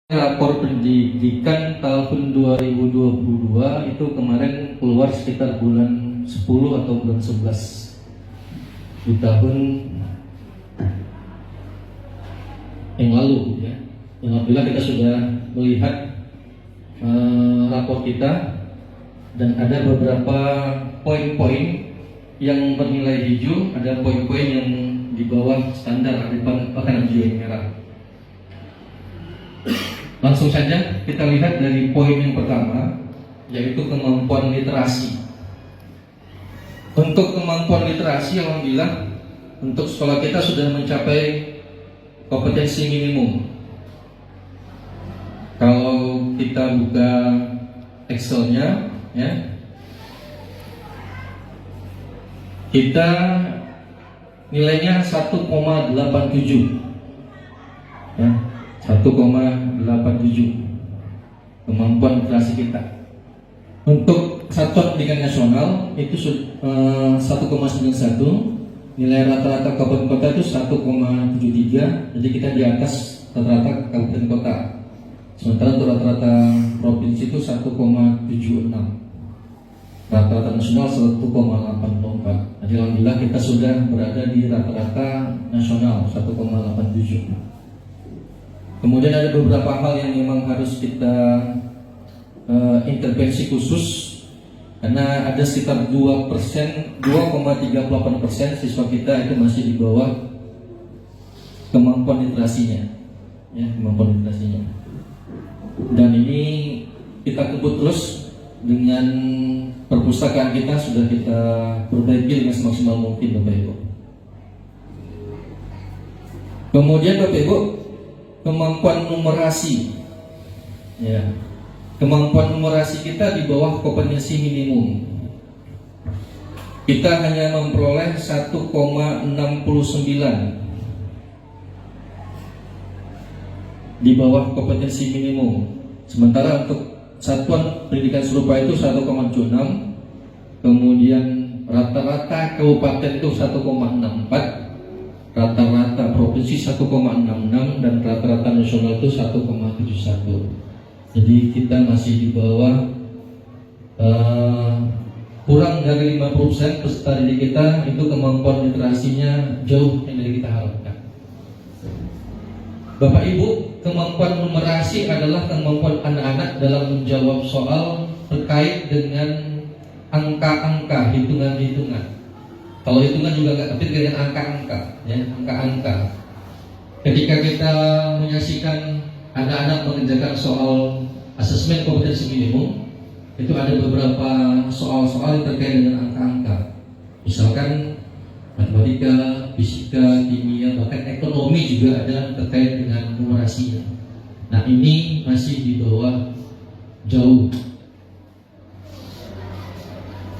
Rapor pendidikan tahun 2022 itu kemarin keluar sekitar bulan 10 atau bulan 11 di tahun yang lalu ya. Alhamdulillah kita sudah melihat rapor kita dan ada beberapa poin-poin yang bernilai hijau, ada poin-poin yang di bawah standar, bahkan hijau yang merah. Langsung saja kita lihat dari poin yang pertama, yaitu kemampuan literasi. Untuk kemampuan literasi, alhamdulillah untuk sekolah kita sudah mencapai kompetensi minimum. Kalau kita buka Excel-nya, ya, kita nilainya 1,87, ya, 1,87 kemampuan literasi kita. Untuk satuan pendidikan nasional itu 1,91, nilai rata-rata kabupaten kota itu 1,73, jadi kita di atas rata-rata kabupaten kota. Sementara untuk rata-rata provinsi itu 1,76, rata-rata nasional 1,84. Jadi alhamdulillah kita sudah berada di rata-rata nasional 1,87. Kemudian ada beberapa hal yang memang harus kita intervensi khusus, karena ada sekitar 2,38% siswa kita itu masih di bawah kemampuan literasinya, ya, kemampuan literasinya. Dan ini kita kebut terus dengan perpustakaan kita, sudah kita perbaiki dengan semaksimal mungkin, Bapak Ibu. Kemudian Bapak Ibu, kemampuan numerasi, ya, kemampuan numerasi kita di bawah kompetensi minimum. Kita hanya memperoleh 1,69 di bawah kompetensi minimum. Sementara untuk satuan pendidikan serupa itu 1,76, kemudian rata-rata kabupaten itu 1,64, rata-rata provinsi 1,66, dan rata-rata nasional itu 1,71. Jadi kita masih di bawah, kurang dari 50% peserta didik kita itu kemampuan literasinya jauh yang dari kita harapkan. Bapak Ibu, kemampuan numerasi adalah kemampuan anak-anak dalam menjawab soal terkait dengan angka-angka, hitungan-hitungan. Kalau hitungan juga nggak, tapi dengan angka-angka, ya, angka-angka. Ketika kita menyaksikan anak-anak mengerjakan soal asesmen kompetensi minimum, itu ada beberapa soal-soal terkait dengan angka-angka. Misalkan matematika, fisika, kimia, bahkan ekonomi juga ada terkait dengan numerasinya. Nah, ini masih di bawah jauh.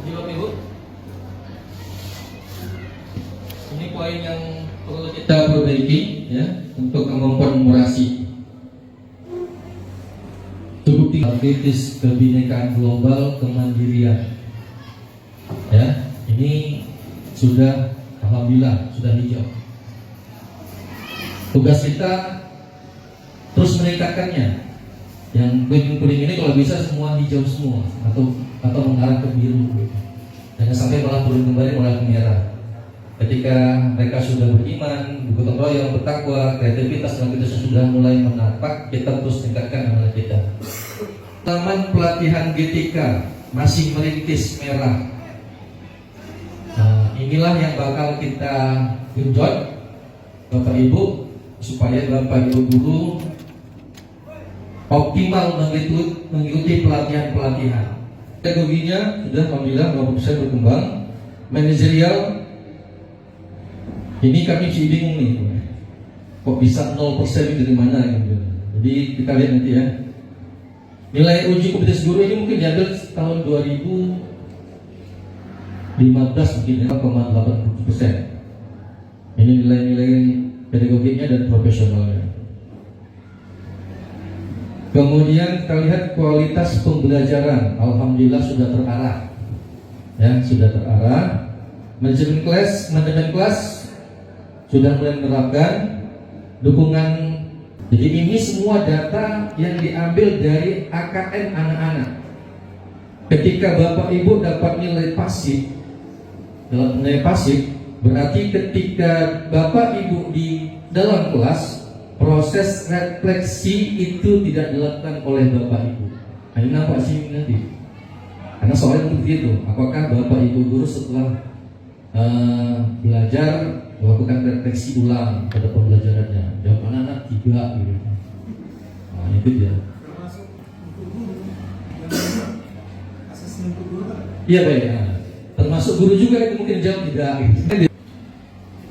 Ini Bapak Ibu, ini poin yang perlu kita perbaiki, ya, untuk kemampuan numerasi. Cukup kritis, kebinekaan global, kemandirian, ya, ini sudah alhamdulillah sudah hijau. Tugas kita terus meningkatkannya. Yang kuning-kuning ini kalau bisa semua hijau semua, atau mengarah ke biru. Jangan sampai malah turun kembali malah ke merah. Ketika mereka sudah beriman, bergotong royong, bertakwa, kreativitas dan kita sudah mulai menapak, kita terus tingkatkan amal kita. Taman pelatihan GTK masih merintis merah. Nah, inilah yang bakal kita genjot, Bapak Ibu, supaya Bapak Ibu guru optimal mengikuti pelatihan-pelatihan. Pedagoginya sudah alhamdulillah 20% berkembang. Manajerial, ini kami masih bingung nih, kok bisa 0% dari mana gitu. Jadi kita lihat nanti, ya. Nilai uji kompetensi guru ini mungkin diambil tahun 2015 mungkin 0,80%. Ini nilai-nilai pedagogiknya dan profesionalnya. Kemudian kita lihat kualitas pembelajaran, alhamdulillah sudah terarah, ya, sudah terarah. Manajemen kelas sudah mulai menerapkan dukungan Jadi ini semua data yang diambil dari AKN anak-anak. Ketika Bapak Ibu dapat nilai pasif, dalam nilai pasif berarti ketika Bapak Ibu di dalam kelas, proses refleksi itu tidak dilakukan oleh Bapak Ibu. Nah, ini nampak sih nanti. Karena soalnya begitu, apakah Bapak Ibu guru setelah belajar melakukan refleksi ulang pada pembelajarannya? Jawab anak-anak tidak gitu. Nah, itu dia. Termasuk untuk guru dan asesmen untuk guru. Iya baik. Nah, termasuk guru juga itu mungkin jawab tidak. Gitu.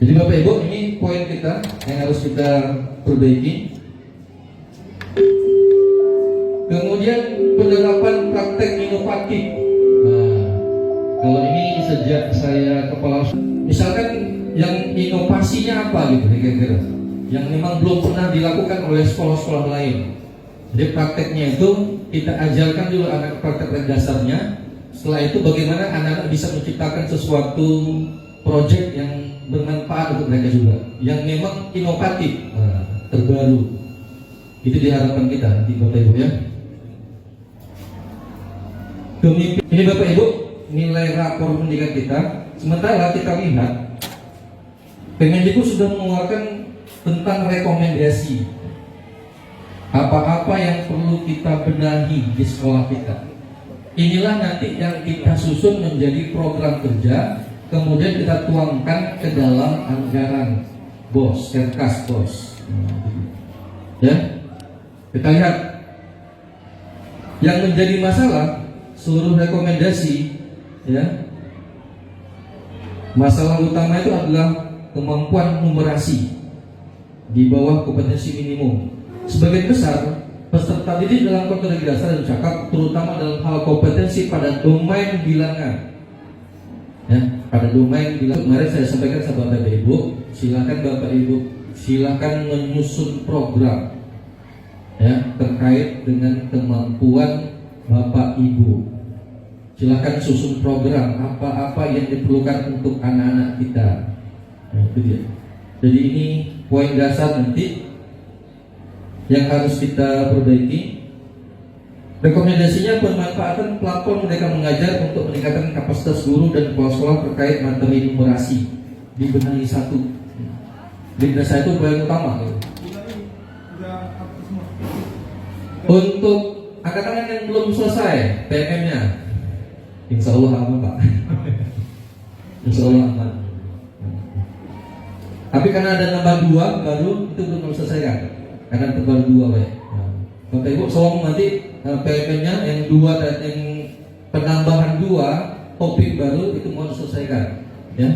Jadi Bapak Ibu, ini poin kita yang harus kita perbaiki. Kemudian penerapan praktek inovatif. Nah, kalau ini sejak saya kepala, misalkan yang inovasinya apa gitu kira-kira, yang memang belum pernah dilakukan oleh sekolah-sekolah lain. Jadi prakteknya itu kita ajarkan dulu anak praktek dasarnya. Setelah itu bagaimana anak-anak bisa menciptakan sesuatu proyek yang bermanfaat untuk mereka juga, yang memang inovatif, terbaru. Itu diharapkan kita nanti Bapak Ibu ya. Ini Bapak Ibu nilai rapor pendidikan kita. Sementara kita lihat Kemendikbud sudah mengeluarkan tentang rekomendasi apa-apa yang perlu kita benahi di sekolah kita. Inilah nanti yang kita susun menjadi program kerja, kemudian kita tuangkan ke dalam anggaran BOS, Kerkas BOS. Ya, kita lihat yang menjadi masalah seluruh rekomendasi, ya, masalah utama itu adalah kemampuan numerasi di bawah kompetensi minimum. Sebagian besar peserta didik dalam konten dasar dan cakap, terutama dalam hal kompetensi pada domain bilangan. Ya, pada domain bilangan. Kemarin saya sampaikan sama Bapak Ibu, silakan Bapak Ibu, silakan menyusun program ya terkait dengan kemampuan Bapak Ibu. Silakan susun program apa-apa yang diperlukan untuk anak-anak kita. Nah, itu dia. Jadi ini poin dasar nanti yang harus kita perbaiki. Rekomendasinya pemanfaatan platform Merdeka Mengajar untuk meningkatkan kapasitas guru dan kepala sekolah terkait materi numerasi. Dibenahi satu. Dibenahi itu poin utama. Untuk angkatan yang belum selesai PMM-nya, insya Allah aman Pak. Insya Allah aman. Tapi karena ada nambah 2 baru itu belum selesaikan. Karena terbaru 2 Pak. Bapak Ibu soal nanti PMM-nya yang 2 dan yang penambahan 2 topik baru itu mau diselesaikan. Ya.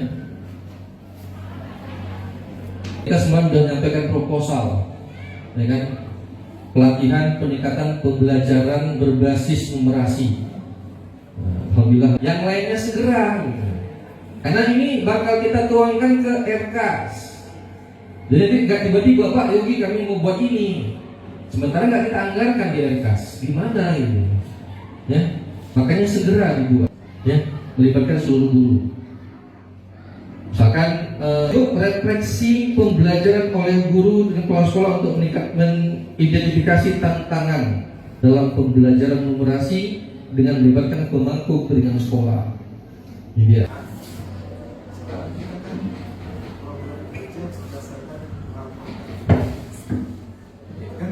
Kita semua sudah menyampaikan proposal, ya kan? Pelatihan peningkatan pembelajaran berbasis numerasi. Alhamdulillah. Yang lainnya segera, karena ini bakal kita tuangkan ke RKAS. Jadi nggak tiba-tiba Pak Yogi kami mau buat ini, sementara nggak kita anggarkan di RKAS. Gimana ini? Ya, makanya segera dibuat. Ya, melibatkan seluruh guru. Misalkan refleksi pembelajaran oleh guru dan kepala sekolah untuk mengidentifikasi tantangan dalam pembelajaran numerasi dengan melibatkan pemangku kepentingan sekolah. Ini dia. Kan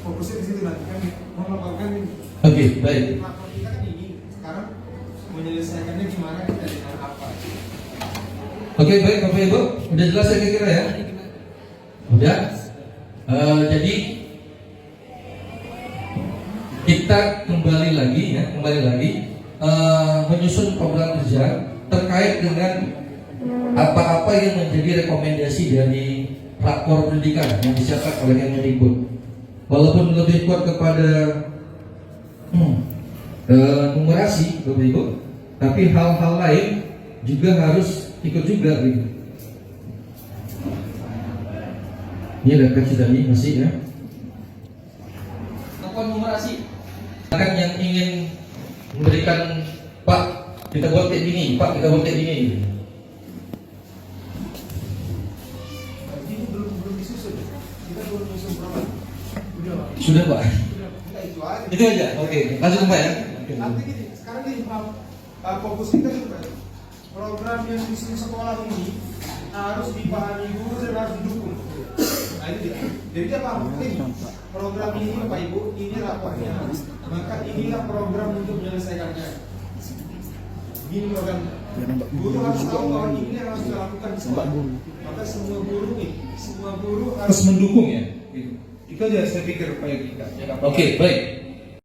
fokusnya di situ nanti kan mau melakukan ini. Oke, baik. Lapor kita kan ini sekarang menyelesaikannya gimana, kita dengan apa? Oke, baik Bapak Ibu, udah jelas saya kira ya. Udah. Jadi kita kembali lagi menyusun program kerja terkait dengan apa-apa yang menjadi rekomendasi dari rapor pendidikan yang disiapkan oleh Kemendikbud. Walaupun lebih kuat kepada numerasi Bapak Ibu, tapi hal-hal lain juga harus ikut juga gitu. Ini referensi tadi masih ya. Apa numerasi? Kan yang ingin memberikan Pak kita buat kayak gini, Pak kita buat kayak gini. Ini belum disusun. Kita belum menyusun program. Sudah Pak. Enggak, itu aja. Itu aja. Oke, lanjut Pak ya. Oke. Nanti gini, sekarang gini, fokus kita juga program yang di sekolah ini harus dipahami guru dan harus didukung. Nah itu dia. Jadi dia paham, ini program ini Bapak Ibu, ini raportnya. Maka inilah program untuk menyelesaikannya. Ini programnya. Guru harus tahu bahwa ini yang harus dilakukan di sekolah. Maka semua guru harus mendukung ya. Itu aja saya pikir upaya kita. Oke, baik.